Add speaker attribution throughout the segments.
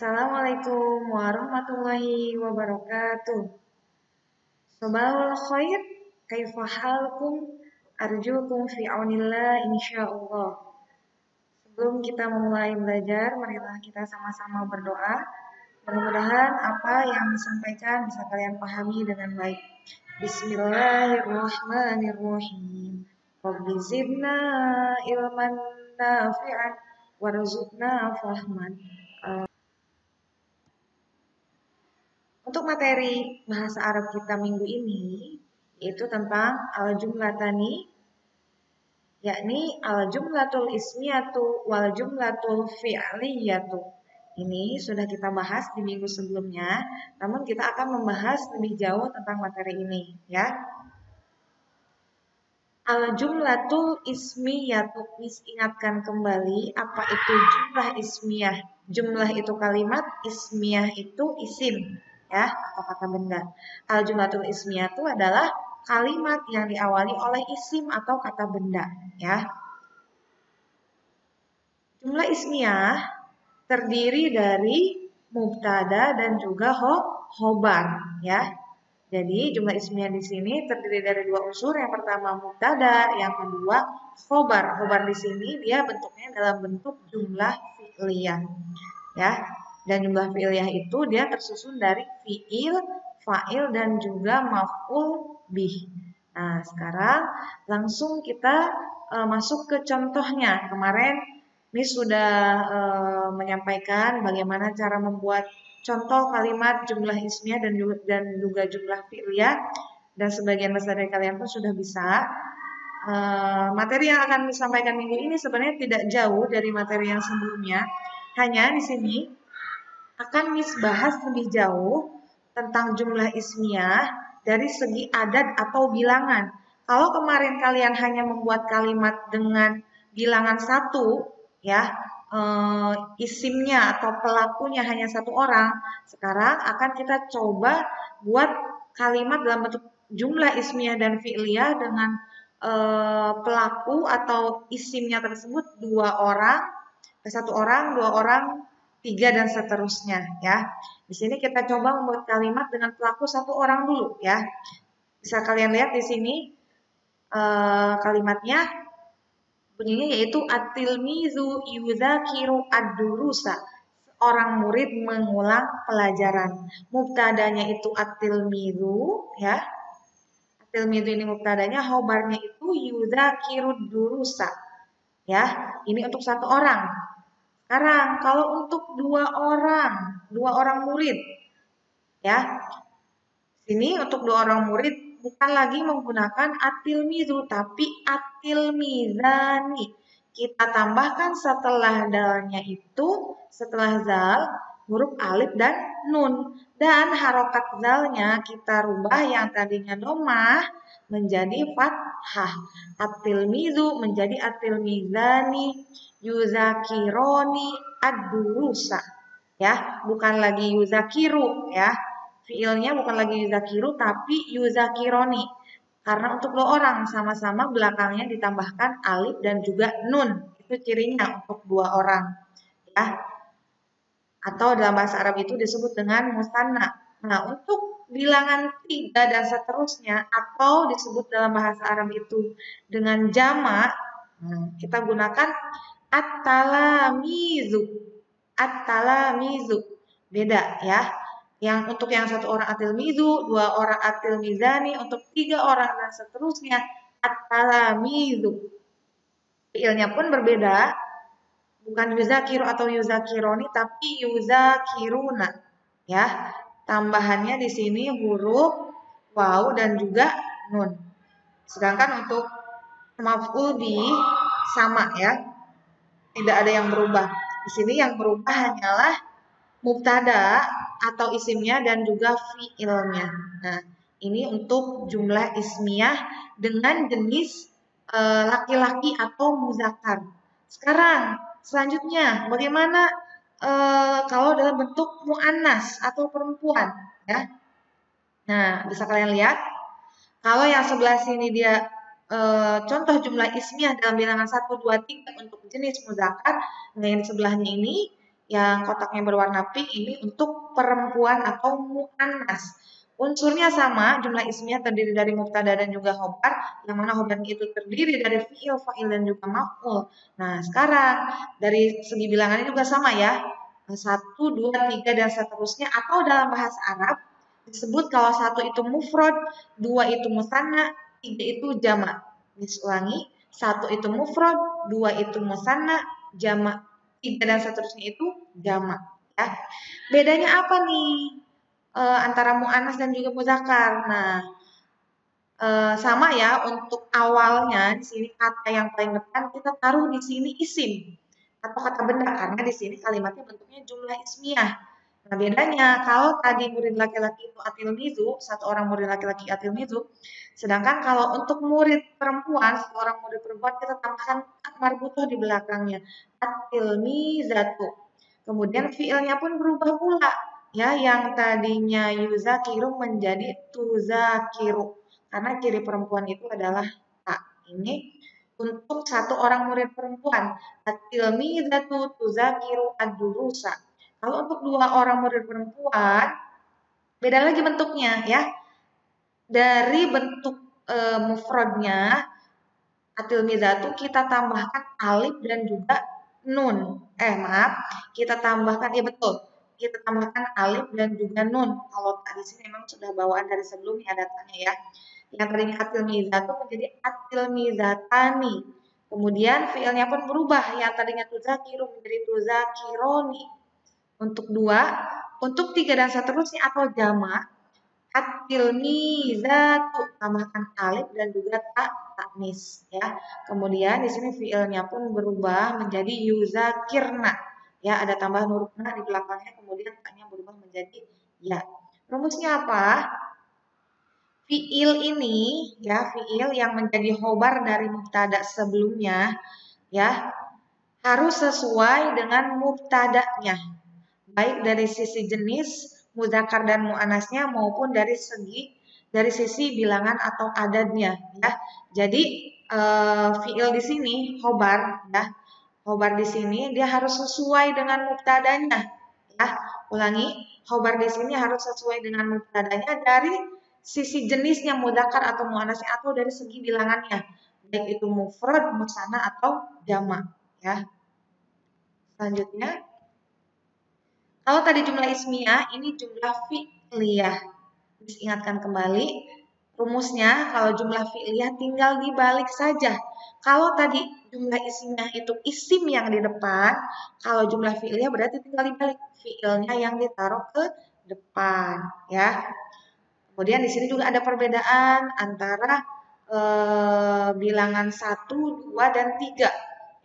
Speaker 1: Assalamualaikum warahmatullahi wabarakatuh. Sabahul khair, kaifa halkum? Arjukum fi aunillah insyaallah. Sebelum kita memulai belajar, marilah kita sama-sama berdoa. Mudah-mudahan apa yang disampaikan bisa kalian pahami dengan baik. Bismillahirrahmanirrahim. Rabbi zidna ilman nafi'an warzuqna fahman. Untuk materi bahasa Arab kita minggu ini yaitu tentang al-jumlatani, yakni al-jumlatul ismiyatu wal jumlatul fi'liyatu. Ini sudah kita bahas di minggu sebelumnya, namun kita akan membahas lebih jauh tentang materi ini, ya. Al-jumlatul ismiyatu, ingatkan kembali apa itu jumlah ismiyah. Jumlah itu kalimat, ismiyah itu isim, ya, atau kata benda. Al-jumlatul ismiyah itu adalah kalimat yang diawali oleh isim atau kata benda, ya. Jumlah ismiyah terdiri dari mubtada dan juga khobar, ya. Jadi jumlah ismiyah di sini terdiri dari dua unsur. Yang pertama mubtada, yang kedua khobar. Khobar di sini dia bentuknya dalam bentuk jumlah fi'liyah, ya. Dan jumlah fi'liyah itu dia tersusun dari fi'il, fa'il dan juga maf'ul bih. Nah, sekarang langsung kita masuk ke contohnya. Kemarin ini sudah menyampaikan bagaimana cara membuat contoh kalimat jumlah ismiyah dan juga jumlah fi'liyah, dan sebagian besar dari kalian pun sudah bisa. Materi yang akan disampaikan minggu ini sebenarnya tidak jauh dari materi yang sebelumnya. Hanya di sini akan bahas lebih jauh tentang jumlah ismiyah dari segi adat atau bilangan. Kalau kemarin kalian hanya membuat kalimat dengan bilangan satu, ya, isimnya atau pelakunya hanya satu orang, sekarang akan kita coba buat kalimat dalam bentuk jumlah ismiyah dan fi'liyah dengan pelaku atau isimnya tersebut dua orang, satu orang, dua orang, tiga dan seterusnya, ya. Di sini kita coba membuat kalimat dengan pelaku satu orang dulu, ya. Bisa kalian lihat di sini kalimatnya bunyinya yaitu at-tilmizu yudzakiru ad-durusa. Seorang murid mengulang pelajaran. Mubtadanya itu at-tilmizu, ya. At-tilmizu ini mubtadanya, khobarnya itu yudzakiru durusa. Ya, ini untuk satu orang. Sekarang kalau untuk dua orang murid, ya. Sini untuk dua orang murid bukan lagi menggunakan at-tilmizu tapi at-tilmizani. Kita tambahkan setelah dalnya itu, setelah zal, huruf alif dan nun. Dan harokat zalnya kita rubah yang tadinya domah menjadi fathah. At-tilmizu menjadi at-tilmizani, yuzakironi ad-durusa. Ya, bukan lagi yuzakiru, ya. Fiilnya bukan lagi yuzakiru tapi yuzakironi. Karena untuk dua orang sama-sama belakangnya ditambahkan alif dan juga nun. Itu cirinya untuk dua orang, ya. Atau dalam bahasa Arab itu disebut dengan musanna. Nah, untuk bilangan 3 dan seterusnya atau disebut dalam bahasa Arab itu dengan jamak, kita gunakan at-talamizu. At-talamizu. Beda, ya. Yang untuk yang satu orang at-tilmizu, dua orang at-tilmizani, untuk tiga orang dan seterusnya at-talamizu. Fiilnya pun berbeda, bukan yuzakiru atau yuzakironi tapi yuzakiruna, ya. Tambahannya di sini huruf waw dan juga nun. Sedangkan untuk maf'ul bih sama, ya. Tidak ada yang berubah. Di sini yang berubah hanyalah mubtada atau isimnya dan juga fiilnya. Nah, ini untuk jumlah ismiyah dengan jenis laki-laki atau muzakkar. Sekarang selanjutnya bagaimana kalau dalam bentuk muannas atau perempuan, ya. Nah, bisa kalian lihat kalau yang sebelah sini dia contoh jumlah ismiyah dalam bilangan 1, 2, 3 untuk jenis muzakkar. Nah, yang di sebelahnya ini yang kotaknya berwarna pink ini untuk perempuan atau mu'annas. Unsurnya sama, jumlah ismiyah terdiri dari mubtada dan juga khobar, yang mana khobar itu terdiri dari fi'il, fa'il, dan juga maf'ul. Nah, sekarang dari segi bilangannya juga sama ya. 1, 2, 3, dan seterusnya. Atau dalam bahasa Arab, disebut kalau 1 itu mufrad, 2 itu musanna, 3 itu jamak. Ulangi, 1 itu mufrad, 2 itu musanna, jamak. 3 dan seterusnya itu jamak. Ya. Bedanya apa nih? Antara mu'annas dan juga muzakkar. Nah, sama ya untuk awalnya di sini kata yang paling depan kita taruh di sini isim atau kata benda karena di sini kalimatnya bentuknya jumlah ismiyah. Nah, bedanya kalau tadi murid laki-laki itu atilmizu, satu orang murid laki-laki atilmizu, sedangkan kalau untuk murid perempuan, satu orang murid perempuan kita tambahkan marbutoh di belakangnya, atilmizatu. Kemudian fiilnya pun berubah pula. Ya, yang tadinya yuzakiru menjadi tuzakiru. Karena ciri perempuan itu adalah tak. Ini untuk satu orang murid perempuan. At-tilmizatu tuzakiru ad-durusa. Kalau untuk 2 orang murid perempuan, beda lagi bentuknya ya. Dari bentuk mufradnya at-tilmizatu kita tambahkan alif dan juga nun. Kita tambahkan ya betul. Kita tambahkan alif dan juga nun. Kalau tadi sini memang sudah bawaan dari sebelumnya datanya ya. Yang tadinya at-tilmizatu menjadi at-tilmizatani. Kemudian fiilnya pun berubah. Yang tadinya tuzakiru menjadi tuzakironi. Untuk 2, untuk 3 dan seterusnya atau jamak, at-tilmizatu tambahkan alif dan juga taknis ya. Kemudian di sini fiilnya pun berubah menjadi yuzakirna. Ya, ada tambahan huruf na di belakangnya, kemudian taknya berubah menjadi ya. Rumusnya apa? Fiil ini ya, fiil yang menjadi khobar dari mubtada sebelumnya ya, harus sesuai dengan mubtadanya. Baik dari sisi jenis muzakkar dan muannasnya maupun dari sisi bilangan atau adadnya ya. Jadi fiil di sini khobar ya. Khobar di sini dia harus sesuai dengan mubtadanya ya. Ulangi, khobar di sini harus sesuai dengan mubtadanya dari sisi jenisnya muzakkar atau muannasnya atau dari segi bilangannya. Baik itu mufrad, musanna atau jamak ya. Selanjutnya, kalau tadi jumlah ismiyah, ini jumlah fi'liyah. Ingatkan kembali, rumusnya kalau jumlah fi'liyah tinggal dibalik saja. Kalau tadi jumlah ismiyah itu isim yang di depan, kalau jumlah fi'liyah berarti tinggal dibalik. Fi'ilnya yang ditaruh ke depan. Ya. Kemudian di sini juga ada perbedaan antara bilangan 1, 2, dan 3.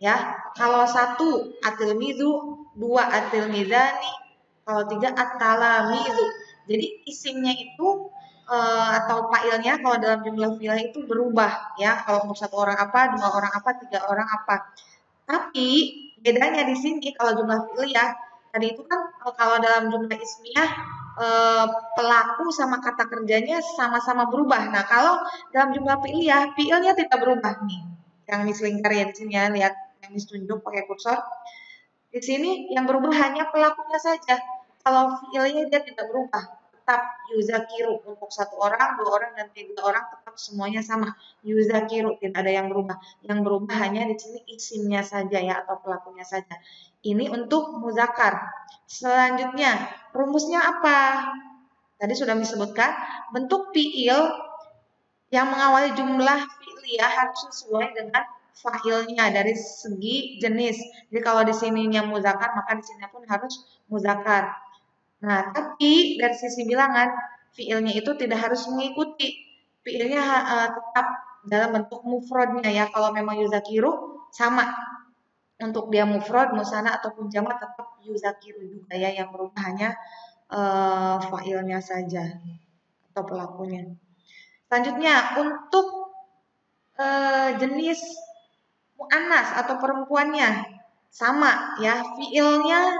Speaker 1: Ya, kalau 1 atilmizu, 2 atilmizani, kalau 3 at-talamizu. Jadi isimnya itu atau fa'ilnya kalau dalam jumlah fi'il itu berubah ya. Kalau untuk 1 orang apa, 2 orang apa, 3 orang apa. Tapi bedanya di sini kalau jumlah fi'il ya, tadi itu kan kalau dalam jumlah ismiyah pelaku sama kata kerjanya sama-sama berubah. Nah, kalau dalam jumlah fi'liyah, fi'ilnya tidak berubah nih. Yang Miss Lingkar ya di sini ya, lihat yang Miss tunjuk pakai kursor. Di sini yang berubah hanya pelakunya saja. Kalau fi'ilnya dia tidak berubah, tetap yuzakiru untuk 1 orang, 2 orang, dan 3 orang tetap semuanya sama. Yuzakiru tidak ada yang berubah. Yang berubah hanya di sini isimnya saja ya atau pelakunya saja. Ini untuk muzakkar. Selanjutnya, rumusnya apa? Tadi sudah disebutkan, bentuk fi'il yang mengawali jumlah fi'liyah harus sesuai dengan fa'ilnya dari segi jenis. Jadi kalau di sininya muzakkar, maka di sini pun harus muzakkar. Nah, tapi dari sisi bilangan, fi'ilnya itu tidak harus mengikuti. Fi'ilnya tetap dalam bentuk mufradnya ya. Kalau memang yuzakiru, sama. Untuk dia mufrad, musanna ataupun jamak tetap yuzakiru juga ya, yang berubah hanya fa'ilnya saja atau pelakunya. Selanjutnya untuk jenis muannas atau perempuannya sama ya, fi'ilnya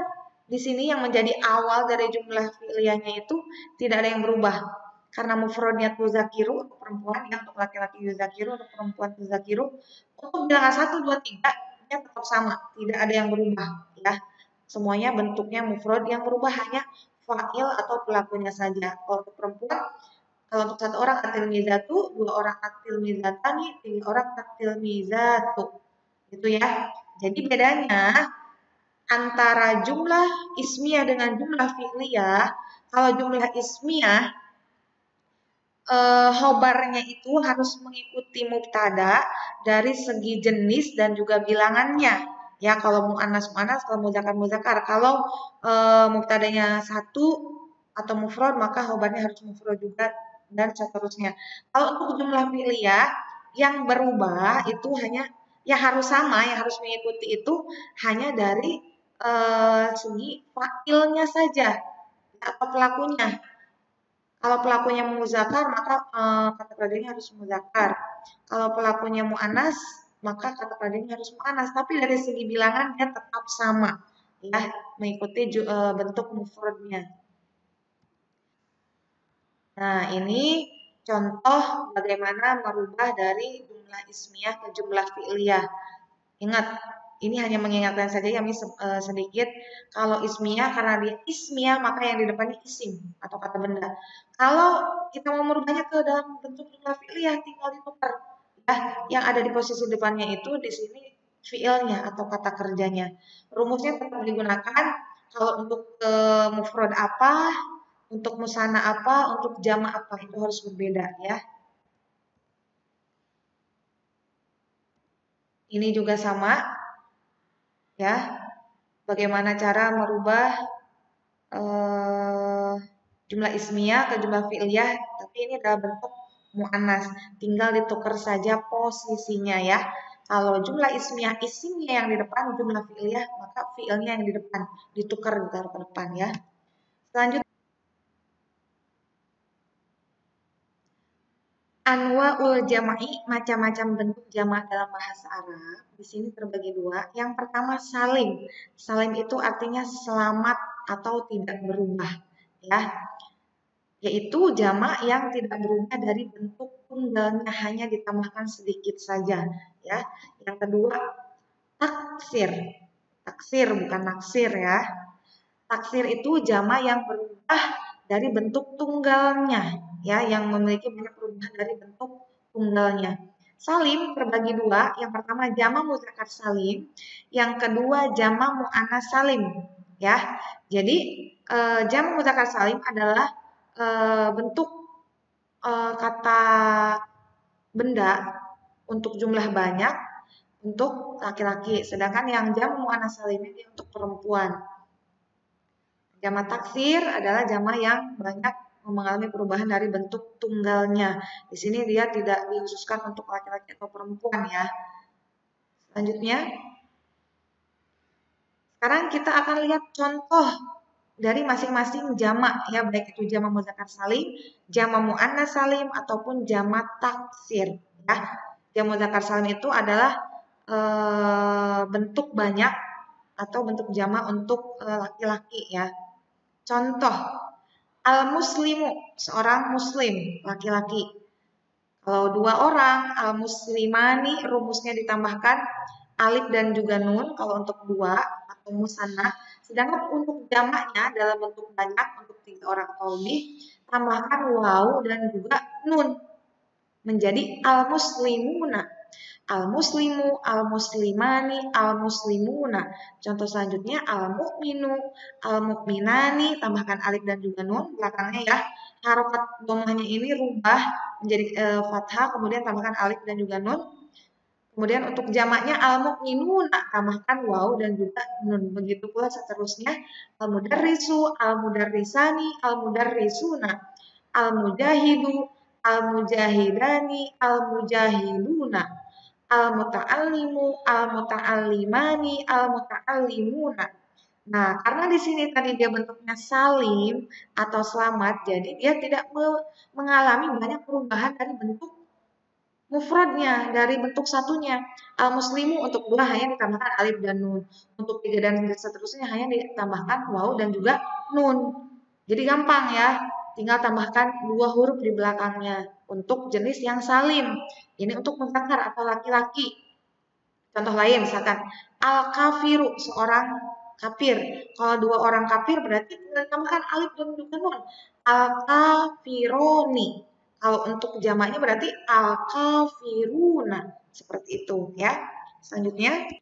Speaker 1: di sini yang menjadi awal dari jumlah fi'liyahnya itu tidak ada yang berubah. Karena mufradnya tuzakiru untuk perempuan ya, untuk laki-laki yuzakiru, untuk perempuan tuzakiru. Untuk bilangan 1, 2, 3 tetap sama, tidak ada yang berubah ya. Semuanya bentuknya mufrad, yang berubah hanya fa'il atau pelakunya saja. Kalau untuk perempuan, kalau untuk satu orang at-tilmizatu, dua orang at-tilmizatani, tiga orang at-tilmizatu. Gitu ya. Jadi bedanya antara jumlah ismiyah dengan jumlah fi'liyah, kalau jumlah ismiyah khobarnya itu harus mengikuti mubtada dari segi jenis dan juga bilangannya. Ya, kalau mu'annas, kalau muzakkar. Kalau mubtadanya satu atau mufrad, maka khobarnya harus mufrad juga dan seterusnya. Kalau untuk jumlah fi'liyah yang berubah itu hanya yang harus sama, yang harus mengikuti itu hanya dari segi fa'ilnya saja atau pelakunya. Kalau pelakunya muzakkar, maka kata kerjanya harus muzakkar. Kalau pelakunya mu'annas, maka kata kerjanya harus mu'annas. Tapi dari segi bilangan dia tetap sama, ya, mengikuti bentuk mufradnya. Nah, ini contoh bagaimana merubah dari jumlah ismiyah ke jumlah fi'liyah. Ingat, ini hanya mengingatkan saja ya sedikit. Kalau ismiyah, karena dia ismiyah, maka yang di depannya isim atau kata benda. Kalau kita mau merubahnya ke dalam bentuk jumlah fi'liyah, tinggal ditukar. Ya, yang ada di posisi depannya itu di sini fi'ilnya atau kata kerjanya. Rumusnya tetap digunakan. Kalau untuk mufrad apa, untuk musanna apa, untuk jama' apa, itu harus berbeda ya. Ini juga sama. Ya, bagaimana cara merubah jumlah ismiyah ke jumlah fi'liyah, tapi ini adalah bentuk mu'annas, tinggal ditukar saja posisinya ya. Kalau jumlah ismiyah isimnya yang di depan, jumlah fi'liyah maka fi'ilnya yang di depan, ditukar ditaruh ke depan ya. Selanjutnya anwa'ul jama'i, macam-macam bentuk jamak dalam bahasa Arab. Di sini terbagi dua. Yang pertama salim. Salim itu artinya selamat atau tidak berubah, ya. Yaitu jamak yang tidak berubah dari bentuk tunggalnya, hanya ditambahkan sedikit saja, ya. Yang kedua taksir. Taksir bukan naksir ya. Taksir itu jamak yang berubah dari bentuk tunggalnya, ya, yang memiliki banyak perubahan dari bentuk tunggalnya. Salim terbagi dua, yang pertama jamak muzakkar salim, yang kedua jamak muannas salim, ya. Jadi jamak muzakkar salim adalah bentuk kata benda untuk jumlah banyak untuk laki-laki, sedangkan yang jamak muannas salim ini untuk perempuan. Jamak taksir adalah jamak yang banyak mengalami perubahan dari bentuk tunggalnya. Di sini dia tidak dikhususkan untuk laki-laki atau perempuan ya. Selanjutnya, sekarang kita akan lihat contoh dari masing-masing jamak ya, baik itu jamak muzakkar salim, jamak muannas salim ataupun jamak taksir ya. Jamak muzakkar salim itu adalah bentuk banyak atau bentuk jamak untuk laki-laki ya. Contoh, al-muslimu, seorang muslim, laki-laki. Kalau dua orang, al-muslimani, rumusnya ditambahkan alif dan juga nun, kalau untuk dua atau musanna. Sedangkan untuk jamaknya dalam bentuk banyak, untuk 3 orang atau lebih, tambahkan waw dan juga nun. Menjadi al-muslimuna. Al-muslimu, al-muslimani, al-muslimuna. Contoh selanjutnya al-mu'minu, al-mu'minani, tambahkan alif dan juga nun belakangnya ya. Harokat dhammahnya ini rubah menjadi fathah, kemudian tambahkan alif dan juga nun. Kemudian untuk jamaknya al-mu'minuna, tambahkan waw dan juga nun. Begitu pula seterusnya al-mudarrisu, al-mudarrisani, al-mudarrisuna, al-mujahidu, al-mujahidani, al-mujahiduna, al-muta'allimu, al-muta'allimani, al-muta'allimuna. Nah, karena di sini tadi dia bentuknya salim atau selamat, jadi dia tidak mengalami banyak perubahan dari bentuk mufradnya, dari bentuk satunya. Al-muslimu untuk 2 hanya ditambahkan alif dan nun. Untuk 3 dan seterusnya hanya ditambahkan waw dan juga nun. Jadi gampang ya, tinggal tambahkan 2 huruf di belakangnya untuk jenis yang salim. Ini untuk muzakkar atau laki-laki. Contoh lain misalkan al-kafiru, seorang kafir. Kalau 2 orang kafir berarti tinggal tambahkan alif dan juga nun. Al-kafironi. Kalau untuk jamaknya berarti al-kafiruna. Seperti itu ya. Selanjutnya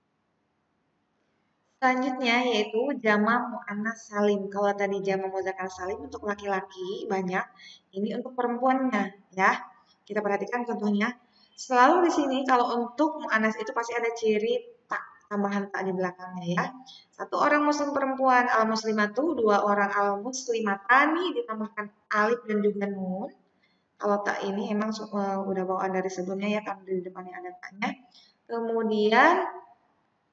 Speaker 1: yaitu jamak muannas salim. Kalau tadi jamak muzakkar salim untuk laki-laki banyak, ini untuk perempuannya ya. Kita perhatikan contohnya. Selalu di sini kalau untuk muannas itu pasti ada ciri tak, tambahan tak di belakangnya ya. 1 orang muslim perempuan al muslimatu, 2 orang al muslimatani ditambahkan alif dan juga nun. Kalau tak ini emang udah bawaan dari sebelumnya ya, karena di depannya ada taknya. Kemudian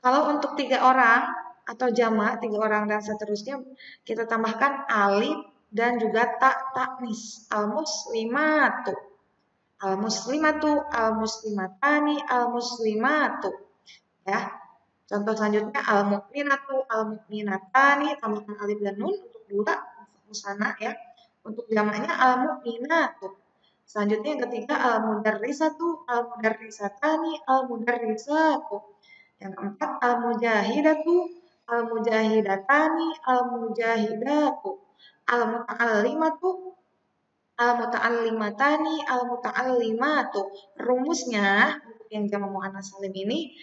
Speaker 1: kalau untuk 3 orang atau jamak 3 orang dan seterusnya kita tambahkan alif dan juga tak taknis. Al muslimatu, al muslimatu, al muslimatani, al muslimatu. Ya. Contoh selanjutnya al mukminatu, al mukminatani, tambahkan alif dan nun untuk 2 musana ya. Untuk jamaknya al mukminatu. Selanjutnya yang ketiga al mudarrisatu, al mudarrisatani, al mudarrisatu. Yang keempat al-mujahidatu, al-mujahidatani, al-mujahidatu, al-muta'allimatu, al-muta'allimatani, al-muta'allimatu. Rumusnya untuk yang jamak muannas salim ini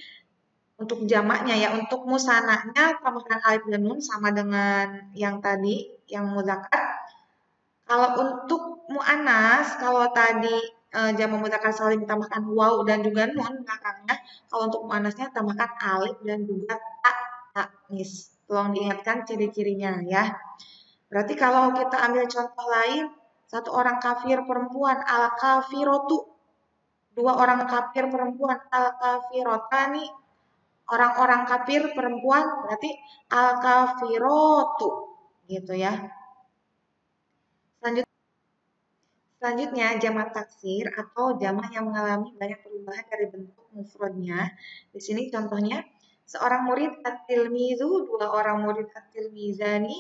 Speaker 1: untuk jamaknya ya, untuk musananya tambahkan alif dan nun sama dengan yang tadi yang muzakkar. Kalau untuk muannas, kalau tadi jamak muzakkar salim tambahkan waw dan juga nun belakangnya. Kalau untuk muannasnya tambahkan alif dan juga tak taknis. Tolong diingatkan ciri-cirinya ya. Berarti kalau kita ambil contoh lain, 1 orang kafir perempuan al kafirotu, 2 orang kafir perempuan al kafirotani, orang-orang kafir perempuan berarti al kafirotu gitu ya. Selanjutnya, jamak taksir atau jamak yang mengalami banyak perubahan dari bentuk mufradnya. Di sini contohnya, seorang murid at-tilmizu, 2 orang murid at-tilmizani,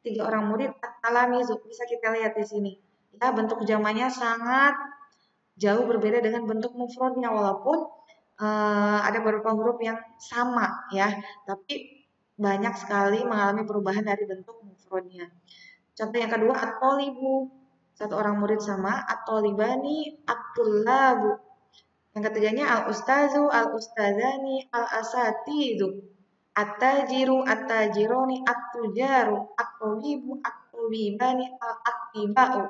Speaker 1: 3 orang murid at-talamizu. Bisa kita lihat di sini. Ya, bentuk jamaknya sangat jauh berbeda dengan bentuk mufradnya, walaupun ada beberapa huruf yang sama ya, tapi banyak sekali mengalami perubahan dari bentuk mufradnya. Contoh yang kedua, at-thalibu. 1 orang murid sama, at-thalibani, at-tullabu. Yang ketiganya al-ustazu, al-ustazani, al-asatidu, at-tajiru, at-tajironi, at-tujaru, at-tabibu, at-tabibani, al-atiba'u.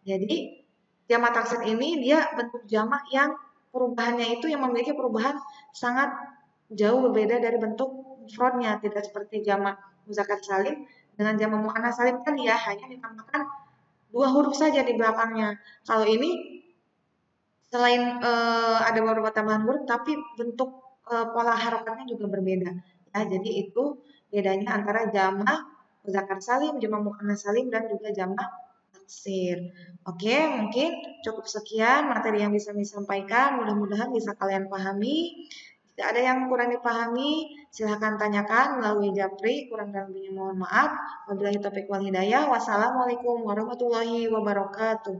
Speaker 1: Jadi jamak taksir ini dia bentuk jamak yang perubahannya itu yang memiliki perubahan sangat jauh berbeda dari bentuk mufradnya, tidak seperti jamak muzakkar salim dengan jamak muannas salim kan ya hanya ditambahkan 2 huruf saja di belakangnya. Kalau ini selain ada beberapa tambahan huruf, tapi bentuk pola harokatnya juga berbeda. Ya, jadi itu bedanya antara jamak muzakkar salim, jamak muannas salim, dan juga jamak taksir. Oke, mungkin cukup sekian materi yang bisa disampaikan. Mudah-mudahan bisa kalian pahami. Jika ada yang kurang dipahami, silahkan tanyakan melalui Japri. Kurang dan lebihnya mohon maaf. Wabillahi taufiq wal hidayah. Wassalamualaikum warahmatullahi wabarakatuh.